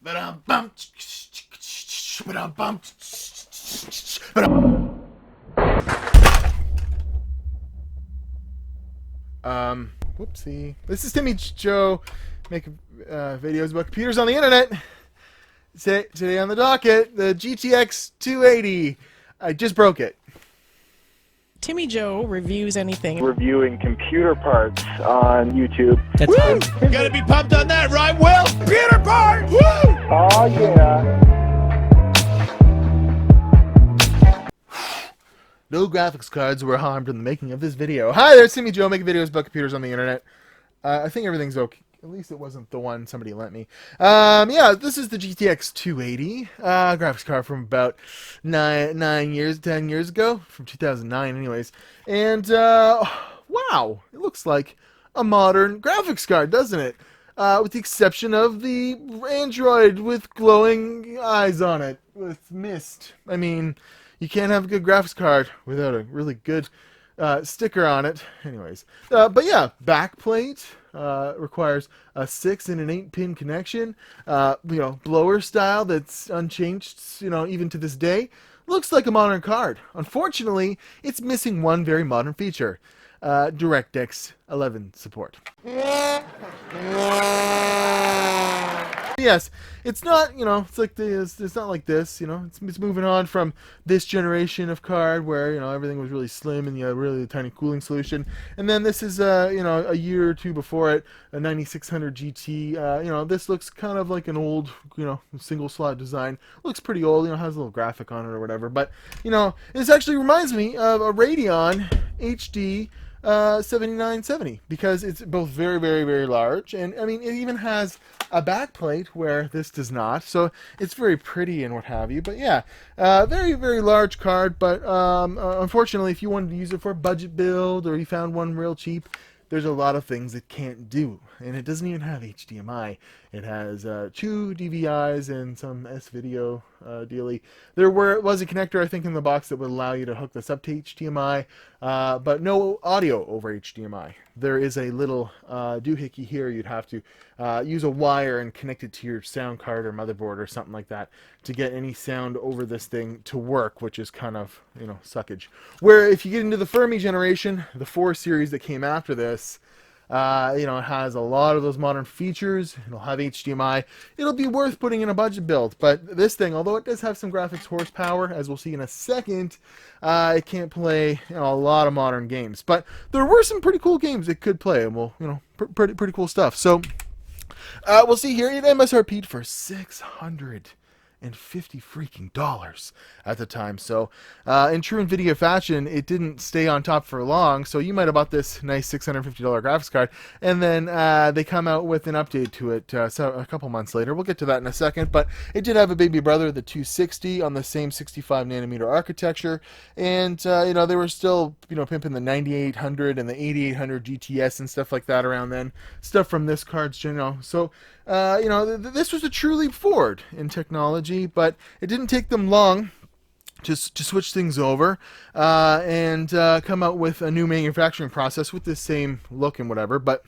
Ba-dum-bum. Ba-dum-bum. Whoopsie. This is Timmy Joe, making videos about computers on the internet. Today on the docket, the GTX 280. I just broke it. Timmy Joe reviews anything. Reviewing computer parts on YouTube. That's Woo! Gotta be pumped on that, right, Will? Computer parts! Woo! Oh, yeah. No graphics cards were harmed in the making of this video. Hi there, it's Timmy Joe, making videos about computers on the internet. I think everything's okay. At least it wasn't the one somebody lent me. Yeah, this is the GTX 280 graphics card from about 10 years ago, from 2009 anyways. And, wow, it looks like a modern graphics card, doesn't it? With the exception of the Android with glowing eyes on it, with mist. I mean, you can't have a good graphics card without a really good sticker on it. Anyways, but yeah, backplate requires a 6 and an 8 pin connection. Blower style that's unchanged, even to this day. Looks like a modern card. Unfortunately, it's missing one very modern feature: DirectX 11 support. Yes, it's not, it's like this, it's not like this, it's moving on from this generation of card where, everything was really slim and you had really tiny cooling solution. And then this is, a year or two before it, a 9600 GT. This looks kind of like an old, single slot design. Looks pretty old, has a little graphic on it or whatever. But, this actually reminds me of a Radeon HD 7970, because it's both very, very, very large, and I mean, it even has a backplate where this does not, so it's very pretty and what have you. But yeah, very, very large card. But unfortunately, if you wanted to use it for a budget build, or you found one real cheap, there's a lot of things it can't do. And it doesn't even have HDMI. It has 2 DVIs and some S-video dealy. There was a connector, I think, in the box that would allow you to hook this up to HDMI, but no audio over HDMI. There is a little doohickey here. You'd have to use a wire and connect it to your sound card or motherboard or something like that to get any sound over this thing to work, which is kind of, suckage. Where if you get into the Fermi generation, the 4 series that came after this, it has a lot of those modern features. It'll have HDMI. It'll be worth putting in a budget build. But this thing, although it does have some graphics horsepower, as we'll see in a second, it can't play a lot of modern games. But there were some pretty cool games it could play, and pretty cool stuff. So we'll see here. It MSRP'd for $650 freaking dollars at the time. So in true Nvidia fashion, it didn't stay on top for long. So you might have bought this nice $650 graphics card, and then they come out with an update to it so a couple months later. We'll get to that in a second. But it did have a baby brother, the 260, on the same 65 nanometer architecture, and they were still pimping the 9800 and the 8800 GTS and stuff like that around then. Stuff from this card's so this was a true leap forward in technology, but it didn't take them long to switch things over and come out with a new manufacturing process with the same look and whatever. But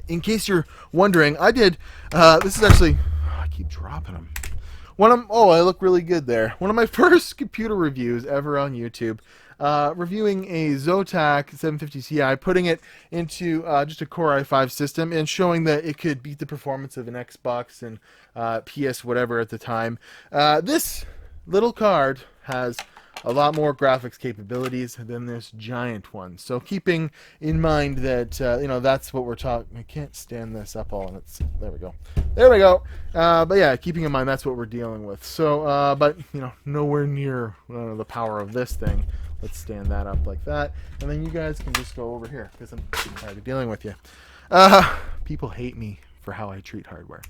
in case you're wondering, I did, this is actually, I keep dropping them. I look really good there. One of my first computer reviews ever on YouTube. Reviewing a Zotac 750 Ti, putting it into just a Core i5 system and showing that it could beat the performance of an Xbox and PS whatever at the time. This little card has a lot more graphics capabilities than this giant one. So keeping in mind that, that's what we're talking. I can't stand this up all. There we go. There we go. But yeah, keeping in mind that's what we're dealing with. So, but, nowhere near the power of this thing. Let's stand that up like that. And then you guys can just go over here, because I'm tired of dealing with you. People hate me for how I treat hardware.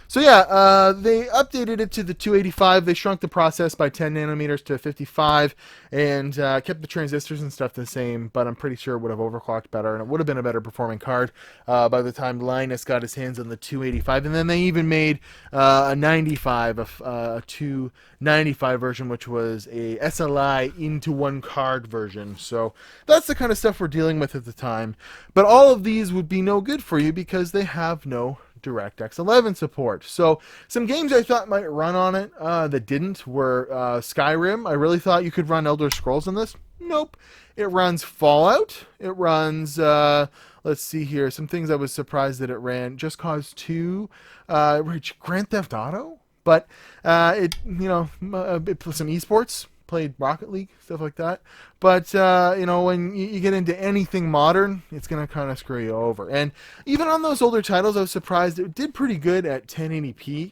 So yeah, they updated it to the 285. They shrunk the process by 10 nanometers to 55 and kept the transistors and stuff the same, but I'm pretty sure it would have overclocked better, and it would have been a better performing card by the time Linus got his hands on the 285. And then they even made a 95, a 295 version, which was a SLI into one card version. So that's the kind of stuff we're dealing with at the time. But all of these would be no good for you because they have no DirectX 11 support. So some games I thought might run on it that didn't were Skyrim. I really thought you could run Elder Scrolls on this. Nope. It runs Fallout. It runs, let's see here, some things I was surprised that it ran. Just Cause 2, Grand Theft Auto. But it, you know, some esports. Played Rocket League, stuff like that. But, you know, when you get into anything modern, it's going to kind of screw you over. And even on those older titles, I was surprised it did pretty good at 1080p,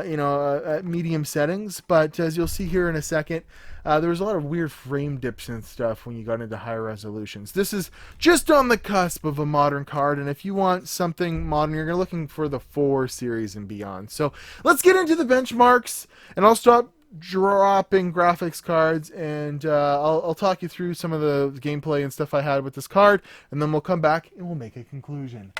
you know, at medium settings. But as you'll see here in a second, there was a lot of weird frame dips and stuff when you got into higher resolutions. This is just on the cusp of a modern card, and if you want something modern, you're looking for the 4 series and beyond. So let's get into the benchmarks, and I'll stop dropping graphics cards, and I'll talk you through some of the gameplay and stuff I had with this card, and then we'll come back and we'll make a conclusion.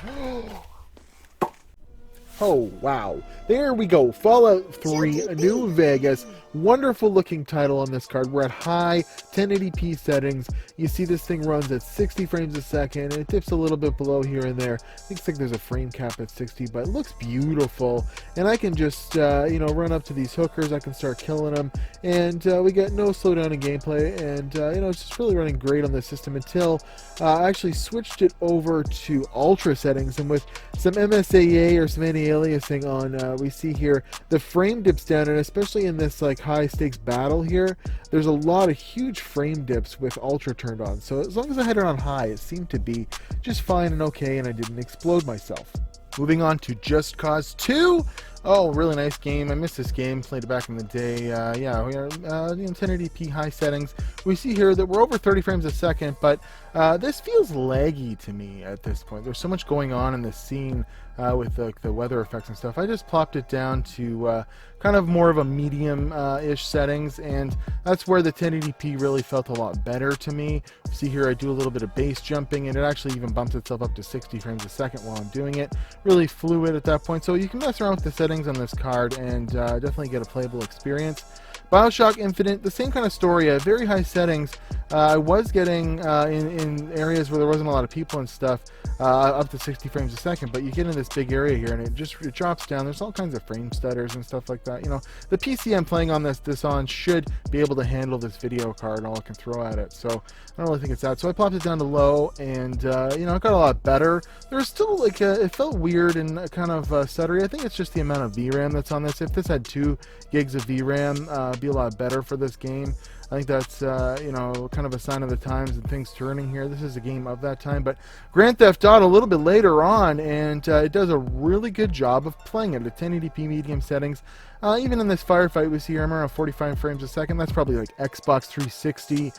Oh, wow. There we go. Fallout 3, New Vegas. Wonderful looking title on this card. We're at high 1080p settings. You see this thing runs at 60 frames a second, and it dips a little bit below here and there. Looks like there's a frame cap at 60, but it looks beautiful. And I can just, you know, run up to these hookers. I can start killing them, and we get no slowdown in gameplay. And, you know, it's just really running great on this system until I actually switched it over to ultra settings, and with some MSAA or some anti-aliasing on, we see here the frame dips down, and especially in this like high stakes battle here, there's a lot of huge frame dips with ultra turned on. So as long as I had it on high, it seemed to be just fine and okay, and I didn't explode myself. Moving on to Just Cause 2. Oh, really nice game. I missed this game. Played it back in the day. Yeah, we are 1080p high settings. We see here that we're over 30 frames a second, but this feels laggy to me at this point. There's so much going on in this scene with the weather effects and stuff. I just plopped it down to kind of more of a medium-ish settings, and that's where the 1080p really felt a lot better to me. See here, I do a little bit of base jumping, and it actually even bumps itself up to 60 frames a second while I'm doing it. Really fluid at that point, so you can mess around with the settings on this card and definitely get a playable experience. BIOSHOCK Infinite, the same kind of story at very high settings. I was getting in areas where there wasn't a lot of people and stuff up to 60 frames a second, but you get in this big area here and it drops down. There's all kinds of frame stutters and stuff like that. You know, the PC I'm playing on this on should be able to handle this video card and all it can throw at it. So I don't really think it's that. So I popped it down to low, and you know, it got a lot better. There was still like it felt weird and kind of stuttery. I think it's just the amount of VRAM that's on this. If this had 2 gigs of VRAM, it'd be a lot better for this game. I think that's, you know, kind of a sign of the times and things turning here. This is a game of that time. But Grand Theft Auto a little bit later on, and it does a really good job of playing it at 1080p medium settings. Even in this firefight we see here, I'm around 45 frames a second. That's probably like Xbox 360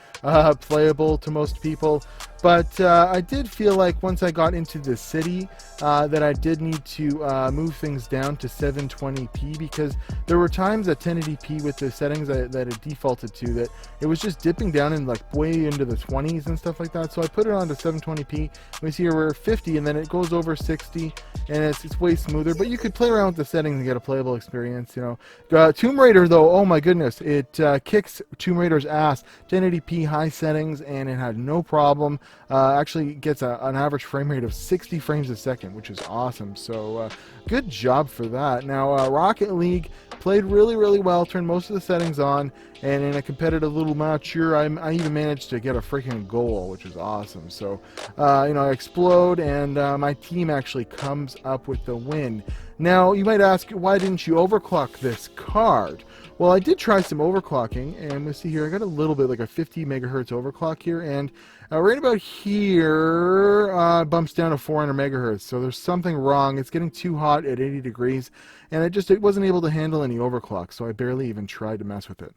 playable to most people. But I did feel like once I got into the city that I did need to move things down to 720p, because there were times at 1080p with the settings that it defaulted to that it was just dipping down in like way into the 20s and stuff like that. So I put it on to 720p. We see here we're 50, and then it goes over 60, and it's way smoother. But you could play around with the settings and get a playable experience, you know. Tomb Raider though, oh my goodness, it kicks Tomb Raider's ass. 1080p high settings, and it had no problem. Actually gets an average frame rate of 60 frames a second, which is awesome. So good job for that. Now Rocket League played really well, turned most of the settings on, and in a competitive little match here, I even managed to get a freaking goal, which is awesome. So you know, I explode, and my team actually comes up with the win. Now you might ask, why didn't you overclock this card? Well, I did try some overclocking, and we see here I got a little bit like a 50 megahertz overclock here, and right about here bumps down to 400 megahertz. So there's something wrong. It's getting too hot at 80 degrees, and it wasn't able to handle any overclock, so I barely even tried to mess with it.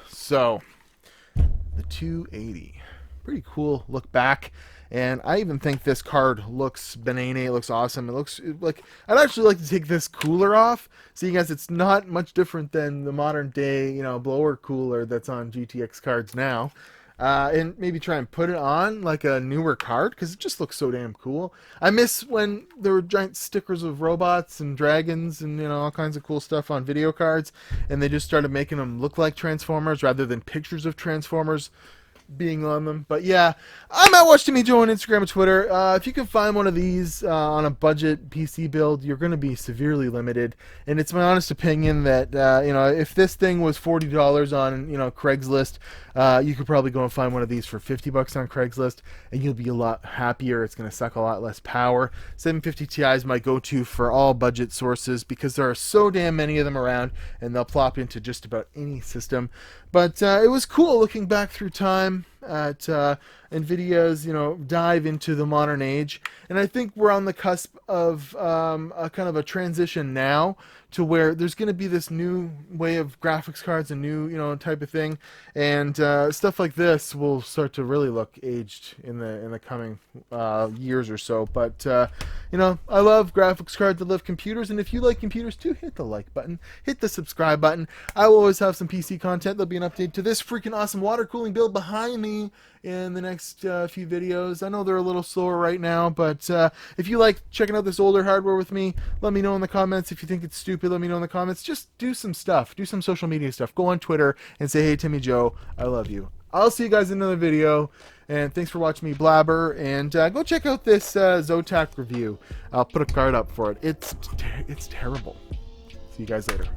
So the 280, pretty cool look back. And I even think this card looks banana. It looks awesome. It looks like, I'd actually like to take this cooler off, seeing as it's not much different than the modern day, you know, blower cooler that's on GTX cards now. And maybe try and put it on like a newer card, because it just looks so damn cool. I miss when there were giant stickers of robots and dragons and, you know, all kinds of cool stuff on video cards, and they just started making them look like Transformers rather than pictures of Transformers. being on them. But yeah, I'm at Watch Timmy Joe on Instagram and Twitter. If you can find one of these on a budget PC build, you're going to be severely limited. And it's my honest opinion that you know, if this thing was $40 on, you know, Craigslist, you could probably go and find one of these for $50 on Craigslist, and you'll be a lot happier. It's going to suck a lot less power. 750 Ti is my go-to for all budget sources because there are so damn many of them around, and they'll plop into just about any system. But it was cool looking back through time at Nvidia's, you know, dive into the modern age, and I think we're on the cusp of a kind of a transition now to where there's going to be this new way of graphics cards, a new, you know, type of thing, and stuff like this will start to really look aged in the coming years or so. But you know, I love graphics cards, I love computers, and if you like computers too, hit the like button, hit the subscribe button. I will always have some PC content. There'll be an update to this freaking awesome water cooling build behind me in the next few videos. I know they're a little slower right now, but if you like checking out this older hardware with me, let me know in the comments. If you think it's stupid, let me know in the comments. Just do some stuff, do some social media stuff. Go on Twitter and say, hey Timmy Joe, I love you. I'll see you guys in another video, and thanks for watching me blabber, and go check out this Zotac review. I'll put a card up for it. It's terrible. See you guys later.